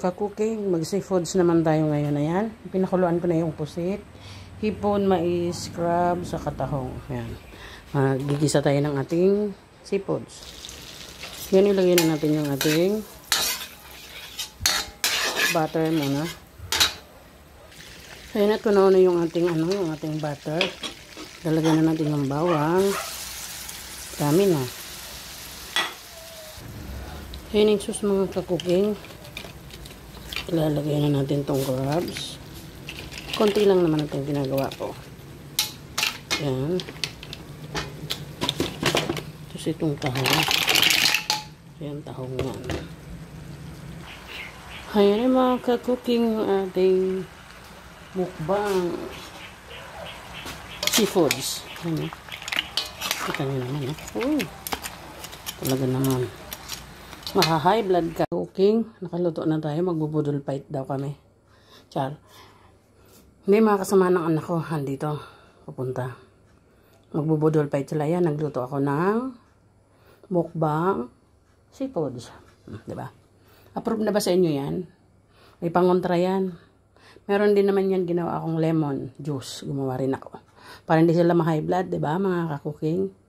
Ka-cooking, mag-seafoods naman tayo ngayon. Ayan, pinakuluan ko na yung pusit, hipon, mais, crab, sa katahong. Ayan, gigisa tayo ng ating seafoods. Yan, ilagay na natin yung ating butter muna. So, yan, at kunaw na yung ating, yung ating butter. Lalagyan na natin yung bawang. Dami na. Yan yung sus mga ka-cooking. Ilalagay na natin tong crabs. Konti lang naman itong ginagawa ko. Yan. Tapos itong tahong. Yan, tahong yan. Ayan yung mga ka-cooking ating mukbang seafoods. Ayan. Kita nyo naman. Talaga naman. Maha-high blood ka. Cooking. Nakaluto na tayo. Magbubudol fight daw kami. Char. Hindi, mga kasama ng anak ko. Andito. Pupunta. Magbubudol fight sila. Yan. Nagluto ako ng mukbang seafoods. Diba? Approve na ba sa inyo yan? May pangontra yan. Meron din naman yan. Ginawa akong lemon juice. Gumawa rin ako. Para hindi sila ma-high blood. Diba, mga ka-cooking?